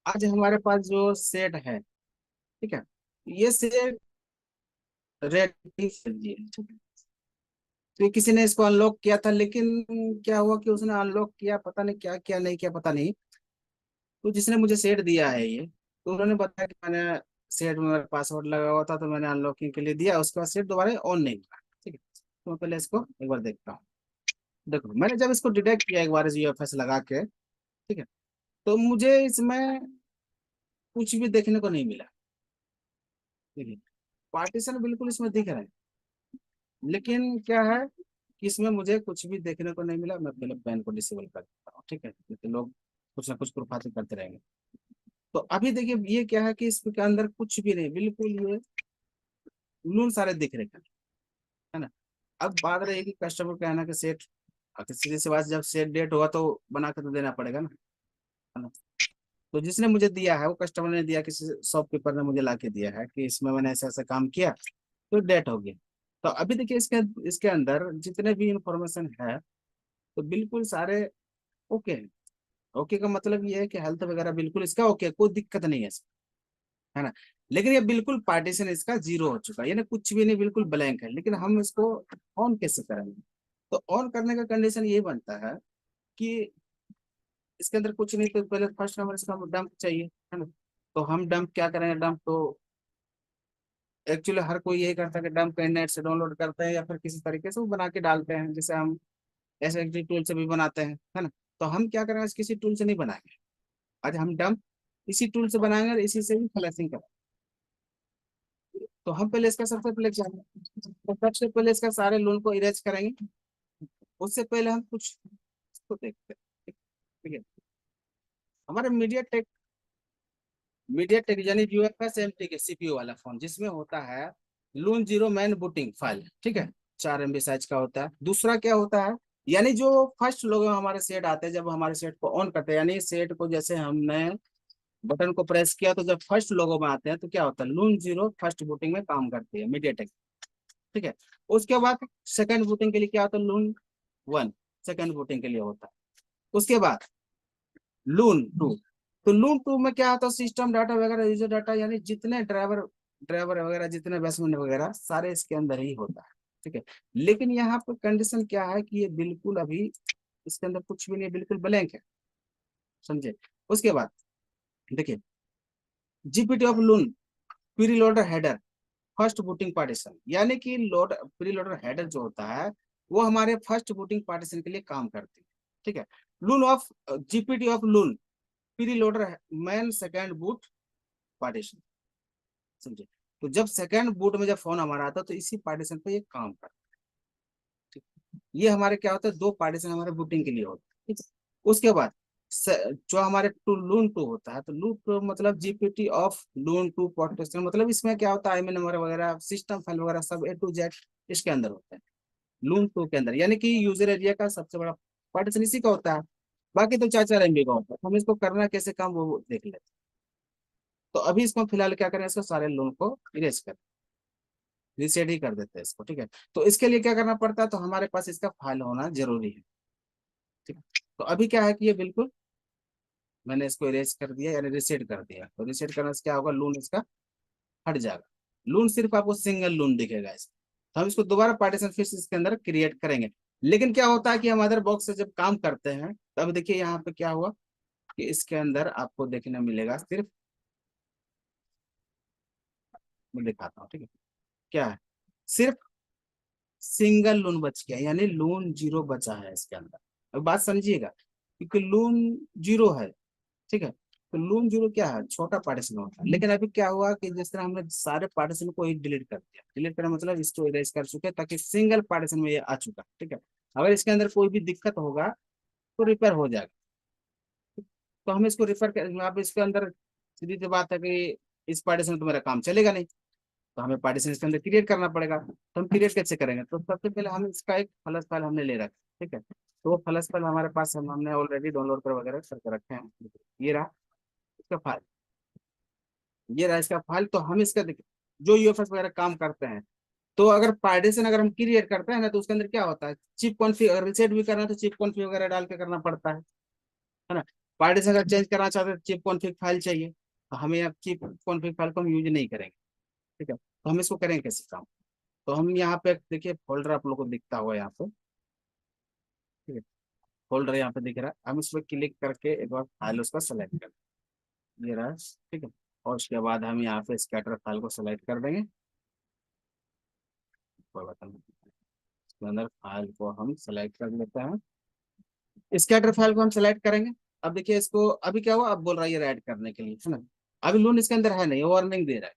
आज हमारे पास जो सेट है, ठीक है, ये सेट रेडी है, ठीक है। तो किसी ने इसको अनलॉक किया था, लेकिन क्या हुआ कि उसने अनलॉक किया, पता नहीं क्या क्या नहीं किया, पता नहीं। तो जिसने मुझे सेट दिया है ये, तो उन्होंने बताया कि मैंने सेट में मेरा पासवर्ड लगा हुआ था, तो मैंने अनलॉकिंग के लिए दिया, उसके बाद सेट दोबारा ऑन नहीं हुआ, ठीक है। तो मैं पहले इसको एक बार देखता हूँ। देखो, मैंने जब इसको डिटेक्ट किया एक बार इस यूएफएस लगा के, ठीक है, तो मुझे इसमें कुछ भी देखने को नहीं मिला, ठीक है। पार्टीशन बिल्कुल इसमें दिख रहा है, लेकिन क्या है कि इसमें मुझे कुछ भी देखने को नहीं मिला। मैं पहले पैन को डिसेबल कर देता हूँ, ठीक है, क्योंकि लोग कुछ ना कुछ खुरफाते करते रहेंगे। तो अभी देखिए ये क्या है कि इसके अंदर कुछ भी नहीं, बिल्कुल ये नून सारे दिख रहे हैं, है ना। अब बात रही कि कस्टमर का है ना कि सेट, सीधे सी बात, जब सेट डेट होगा तो बना के तो देना पड़ेगा ना, है ना। तो जिसने मुझे दिया है वो कस्टमर ने दिया, किसी शॉपकीपर ने मुझे ला के दिया है कि इसमें मैंने ऐसा ऐसा काम किया, तो डेट हो गया। तो अभी देखिए इसके इसके अंदर जितने भी इंफॉर्मेशन है, तो बिल्कुल सारे ओके है। ओके का मतलब ये है कि हेल्थ वगैरह बिल्कुल इसका ओके, कोई दिक्कत नहीं है इसमें, है ना। लेकिन ये बिल्कुल पार्टीशन इसका जीरो हो चुका है, यानी कुछ भी नहीं, बिल्कुल ब्लैंक है। लेकिन हम इसको ऑन कैसे करेंगे? तो ऑन करने का कंडीशन ये बनता है कि इसके अंदर कुछ नहीं, तो पहले फर्स्ट नंबर इसका डंप चाहिए, है ना। तो हम डंप क्या करेंगे? डंप तो एक्चुअली हर कोई यही करता है कि डंप का नेट से डाउनलोड करते हैं या फिर किसी तरीके से वो बना के डालते हैं, जैसे हम ऐसे टूल से भी बनाते हैं, है ना। तो हम क्या करेंगे, किसी टूल से नहीं बनाएंगे। आज हम डंप इसी टूल से बनाएंगे और इसी से भी फ्लैशिंग करेंगे। तो हम पहले इसका सबसे पहले क्या है, तो सबसे पहले इसका सारे लोन को इरेज करेंगे। उससे पहले हम कुछ इसको देखते हैं, ठीक है। हमारे मीडिया टेक यानी यूएफएस एमटी के सीपीयू वाला फोन, जिसमें होता है लून जीरो मैन बूटिंग फाइल, ठीक है, 4 MB साइज का होता है। दूसरा क्या होता है, यानी जो फर्स्ट लोग हमारे सेट आते हैं, जब हमारे सेट को ऑन करते हैं, यानी सेट को जैसे हमने बटन को प्रेस किया, तो जब फर्स्ट लोगो में आते हैं तो क्या होता है, लून जीरो फर्स्ट बूटिंग में काम करती है मीडियाटेक, ठीक है। उसके बाद सेकंड बूटिंग के लिए क्या होता है, लून वन सेकंड बूटिंग के लिए होता है। उसके बाद लून टू, तो लून टू में क्या होता है, सिस्टम डाटा वगैरह, यूजर डाटा, यानी जितने ड्राइवर ड्राइवर वगैरह, जितने बैट्समैन वगैरह, सारे इसके अंदर ही होता है, ठीक है। लेकिन यहाँ पर कंडीशन क्या है कि ये बिल्कुल अभी इसके अंदर कुछ भी नहीं, बिल्कुल ब्लैंक है, समझे। उसके बाद देखिए, GPT of LUN pre loader header first booting partition, यानी कि लोड प्री लोडर हेडर जो होता है, वो हमारे फर्स्ट बूटिंग पार्टीशन के लिए काम करती है, ठीक है। LUN of GPT of LUN preloader main second boot partition, समझे। तो जब सेकेंड बूट में जब फोन हमारा आता है, तो इसी पार्टीशन पे ये काम करता है, ठीक है? ये हमारे क्या होता है, दो पार्टीशन हमारे बूटिंग के लिए होता है, ठीक है। उसके बाद जो हमारे टू लून टू होता है, तो लून टू मतलब जीपीटी ऑफ लून टू पार्टीशन, मतलब इसमें क्या होता है, आईएमआई नंबर वगैरह, सिस्टम फाइल वगैरह सब A to Z इसके अंदर होता है, लून टू के अंदर, यानी कि यूजर एरिया का सबसे बड़ा पार्टीशन इसी का होता है। बाकी तो 4 4 MB का होता है। हम इसको करना कैसे काम, वो देख लेते हैं। तो अभी इसको फिलहाल क्या करें, इसको सारे लोन को इरेज करें, रिसेट ही कर देते हैं इसको, ठीक है। तो इसके लिए क्या करना पड़ता है, तो हमारे पास इसका फाइल होना जरूरी है, ठीक है। तो अभी क्या है कि ये बिल्कुल मैंने इसको इरेज कर दिया, यानी रिसेट कर दिया। तो रिसेट करने से क्या होगा, लून इसका हट जाएगा। लून सिर्फ आपको सिंगल लून दिखेगा इसमें। तो हम इसको दोबारा पार्टीशन फिर से इसके अंदर क्रिएट करेंगे। लेकिन क्या होता है कि हम अदर बॉक्स से जब काम करते हैं, तब देखिए यहाँ पे क्या हुआ कि इसके अंदर आपको देखने मिलेगा सिर्फ, मैं दिखाता हूँ, ठीक है, क्या है, सिर्फ सिंगल लून बच गया, यानी लून जीरो बचा है इसके अंदर। अब बात समझिएगा, क्योंकि लून जीरो है, ठीक है। तो लून जीरो क्या है, छोटा पार्टीशन होता है। लेकिन अभी क्या हुआ कि जिस तरह हमने सारे पार्टीशन को ही डिलीट कर दिया, डिलीट करना मतलब इसको इरेज कर चुके हैं, ताकि सिंगल पार्टीशन में ये आ चुका, ठीक है। अगर इसके अंदर कोई भी दिक्कत होगा तो रिपेयर हो जाएगा। तो हम इसको रिफर कर, आप इसके अंदर सीधी सी बात है कि इस पार्टीशन में तो मेरा काम चलेगा नहीं, तो हमें पार्टीशन इसके अंदर क्रिएट करना पड़ेगा। तो हम क्रिएट कैसे करेंगे, तो सबसे पहले हम इसका एक फ्लश फाइल हमने ले रखा, ठीक है। तो वो फ्लश फाइल हमारे पास हमने ऑलरेडी डाउनलोड कर वगैरह करके रखे हैं। ये रहा इसका फाइल, ये रहा इसका फाइल। तो हम इसका देखिए, जो यूएफएस वगैरह काम करते हैं, तो अगर पार्टीशन अगर हम क्रिएट करते हैं ना, तो उसके अंदर क्या होता है, चिप कॉन्फ़िग, अगर रिसेट भी करना है तो चिप कॉन्फ़िग वगैरह डाल के करना पड़ता है ना। पार्टीशन अगर चेंज करना चाहते हैं चिप कॉन्फ़िग फाइल चाहिए, तो हमें अब चिप कॉन्फ़िग फाइल को हम यूज नहीं करेंगे। ठीक है, तो हम इसको करेंगे कैसे काम? तो हम यहाँ पे देखिए फोल्डर आप लोग को दिखता हुआ यहाँ पे, ठीक है, फोल्डर यहाँ पे दिख रहा है, हम इस पर क्लिक करके एक बार फाइल उसका सेलेक्ट कर, ये रहा, ठीक है। और उसके बाद हम यहाँ पे स्कैटर फाइल को सेलेक्ट कर देंगे, कोई बात नहीं, इसके अंदर फाइल को हम सेलेक्ट कर लेते हैं, स्कैटर फाइल को हम सेलेक्ट करेंगे। अब देखिए इसको अभी क्या हुआ, अब बोल रहा है ये राइट करने के लिए, है ना। अभी लोन इसके अंदर है नहीं, वार्निंग दे रहा है,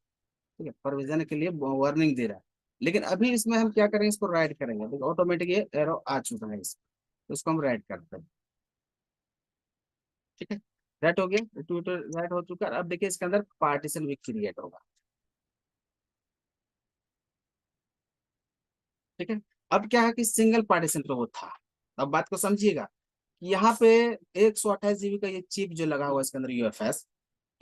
ठीक है, प्रोविजन के लिए वार्निंग दे रहा है। लेकिन अभी इसमें हम क्या करेंगे, इसको राइट करेंगे, देखिए ऑटोमेटिक ये एरो आ चुका है इसको, तो इसको हम राइट करते हैं, ठीक है। राइट हो गया, ट्विटर राइट हो चुका है। अब देखिए इसके अंदर पार्टीशन भी क्रिएट होगा, ठीक है। अब क्या है कि सिंगल पार्टीशन पे वो था। अब बात को समझिएगा, यहाँ पे 128 GB का ये चिप जो लगा हुआ है इसके अंदर यूएफएस,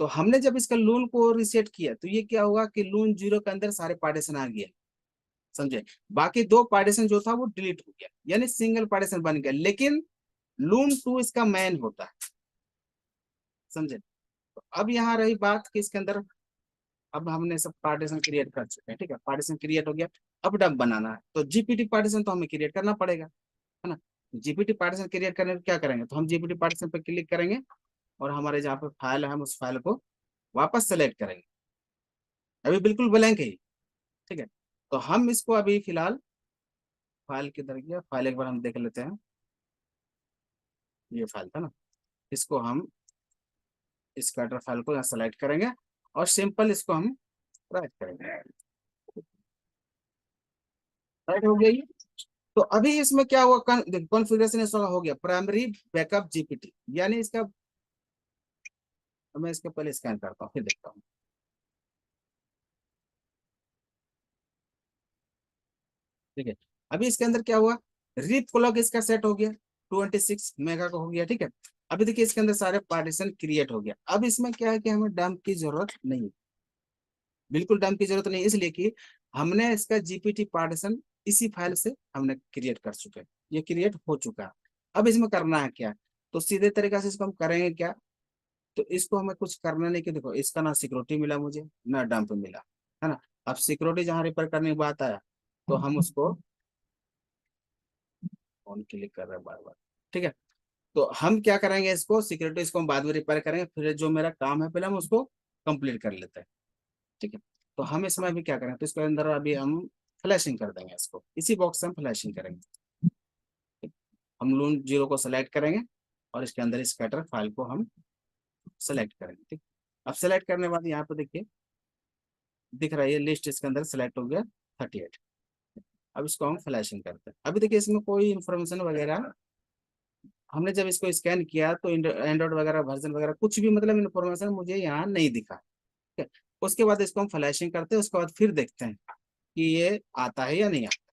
तो हमने जब इसका लून को रिसेट किया तो ये क्या हुआ कि लून जीरो के अंदर सारे पार्टीशन आ गया, समझे। बाकी दो पार्टीशन जो था वो डिलीट हो गया, यानी सिंगल पार्टीशन बन गया, लेकिन लून टू इसका मैन होता है, समझे। तो अब यहाँ रही बात कि इसके अंदर अब हमने सब पार्टीशन क्रिएट कर चुके हैं, ठीक है, पार्टीशन क्रिएट हो गया। अब डब बनाना है तो जीपीटी पार्टीशन तो हमें क्रिएट करना पड़ेगा, है ना। जीपीटी पार्टीशन क्रिएट करने में क्या करेंगे, तो हम जीपीटी पार्टीशन पे क्लिक करेंगे और हमारे जहाँ पे फाइल है हम उस फाइल को वापस सेलेक्ट करेंगे। अभी बिल्कुल ब्लैंक है, ठीक है। तो हम इसको अभी फिलहाल फाइल किधर गया, फाइल एक बार हम देख लेते हैं, ये फाइल था ना, इसको हम स्कैटर फाइल को यहाँ सेलेक्ट करेंगे और सिंपल इसको हम राइट करेंगे, राइट हो गया ये। तो अभी इसमें क्या हुआ, कॉन्फ़िगरेशन इसका हो गया प्राइमरी बैकअप जीपीटी, यानी इसका, मैं इसका पहले स्कैन करता हूँ फिर देखता हूँ, ठीक है। अभी इसके अंदर क्या हुआ, रीप क्लॉक इसका सेट हो गया 26 मेगा का हो गया, ठीक है। अभी देखिए इसके अंदर सारे पार्टीशन क्रिएट हो गया। अब इसमें क्या है कि हमें डंप की जरूरत नहीं, बिल्कुल डंप की जरूरत नहीं, इसलिए कि हमने इसका जीपीटी पार्टीशन इसी फाइल से हमने क्रिएट कर चुके हैं, ये क्रिएट हो चुका है। अब इसमें करना है क्या, तो सीधे तरीके से इसको हम करेंगे क्या, तो इसको हमें कुछ करना नहीं कि देखो इसका ना सिक्योरिटी मिला मुझे ना डंप मिला, है ना। अब सिक्योरिटी जहाँ रिपेयर करने की बात आया तो हम उसको ऑन क्लिक कर रहे हैं बार बार, ठीक है। तो हम क्या करेंगे, इसको सिक्योरिटी इसको हम बाद में रिपेयर करेंगे, फिर जो मेरा काम है पहले हम उसको कंप्लीट कर लेते हैं, ठीक है। तो हम इसमें अभी क्या करें, तो इसके अंदर अभी हम फ्लैशिंग कर देंगे, इसको इसी बॉक्स से हम फ्लैशिंग करेंगे, ठीक? हम लून जीरो को सेलेक्ट करेंगे और इसके अंदर स्कैटर फाइल को हम सेलेक्ट करेंगे, ठीक। अब सेलेक्ट करने के बाद यहाँ पे देखिए दिख रहा है ये लिस्ट इसके अंदर सेलेक्ट हो गया 38। अब इसको हम फ्लैशिंग करते हैं। अभी देखिए इसमें कोई इन्फॉर्मेशन वगैरह, हमने जब इसको स्कैन किया तो एंड्रॉइड वगैरह वर्जन वगैरह कुछ भी मतलब इन्फॉर्मेशन मुझे यहाँ नहीं दिखा, ठीक है। उसके बाद इसको हम फ्लैशिंग करते हैं, उसके बाद फिर देखते हैं कि ये आता है या नहीं आता,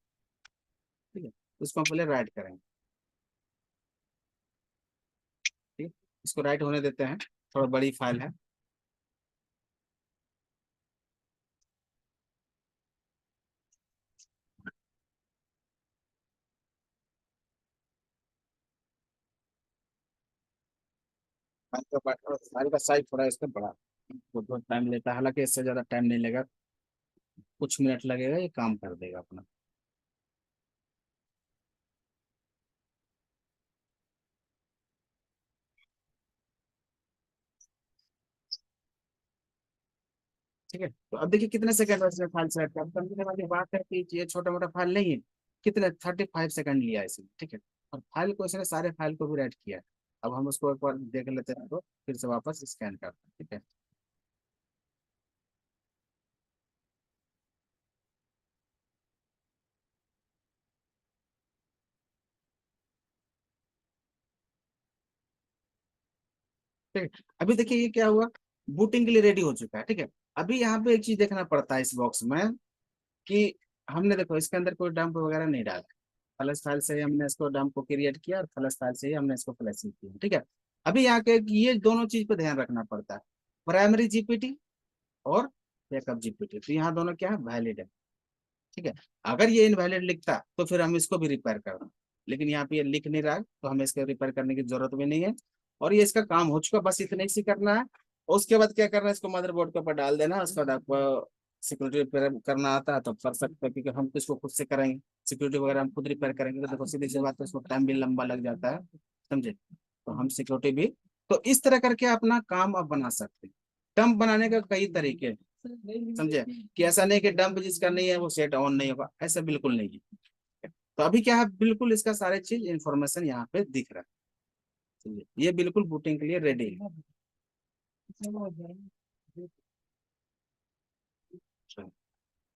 ठीक है। उसको हम पहले राइट करेंगे, ठीक, इसको राइट होने देते हैं, थोड़ा बड़ी फाइल है। फाइल का साइज थोड़ा इसका बड़ा, तो बहुत टाइम लेता है, हालांकि इससे ज्यादा टाइम नहीं लगेगा, कुछ मिनट लगेगा ये काम कर देगा अपना। ठीक है, तो अब देखिए कितने सेकंड में इसने फाइल सेलेक्ट कर, समझने वाली बात है कि ये छोटा मोटा फाइल नहीं है, कितने 35 सेकंड लिया इसने, ठीक है। और फाइल को इसने सारे फाइल को भी राइट किया है। अब हम उसको एक बार देख लेते हैं, तो फिर से वापस स्कैन करते हैं, ठीक है। ठीक है, अभी देखिए ये क्या हुआ, बूटिंग के लिए रेडी हो चुका है, ठीक है। अभी यहाँ पे एक चीज देखना पड़ता है इस बॉक्स में कि हमने देखो इसके अंदर कोई डंप वगैरह नहीं डाला, फ्लश फाइल से ही हमने इसको डंप को क्रिएट किया और फ्लश फाइल से ही हमने इसको फ्लैशिंग किया, ठीक है। अभी यहाँ के ये दोनों चीज पे ध्यान रखना पड़ता है, प्राइमरी जीपीटी और बैकअप जीपीटी, तो यहाँ दोनों क्या है, वैलिड है, ठीक है। अगर ये इनवैलिड लिखता तो फिर हम इसको भी रिपेयर करना, लेकिन यहाँ पे ये लिख नहीं रहा है तो हमें इसको रिपेयर करने की जरूरत भी नहीं है। और ये इसका काम हो चुका, बस इतना ही करना है। और उसके बाद क्या करना है, इसको मदरबोर्ड के ऊपर डाल देना है। उसके बाद आपको सिक्योरिटी रिपेयर करना आता है तो कर सकते हैं, क्योंकि हम तो इसको खुद से करेंगे, सिक्योरिटी वगैरह हम खुद रिपेयर करेंगे, तो देखो सीधी सी बात है, उसको टाइम भी लंबा लग जाता है, समझे। तो हम सिक्योरिटी भी, तो इस तरह करके अपना काम आप बना सकते हैं। डंप बनाने का कई तरीके हैं, समझे, कि ऐसा नहीं कि डंप जिसका नहीं है वो सेट ऑन नहीं होगा, ऐसा बिल्कुल नहीं है। तो अभी क्या है, बिल्कुल इसका सारे चीज इंफॉर्मेशन यहाँ पे दिख रहा है, समझे, ये बिल्कुल बूटिंग के लिए रेडी है।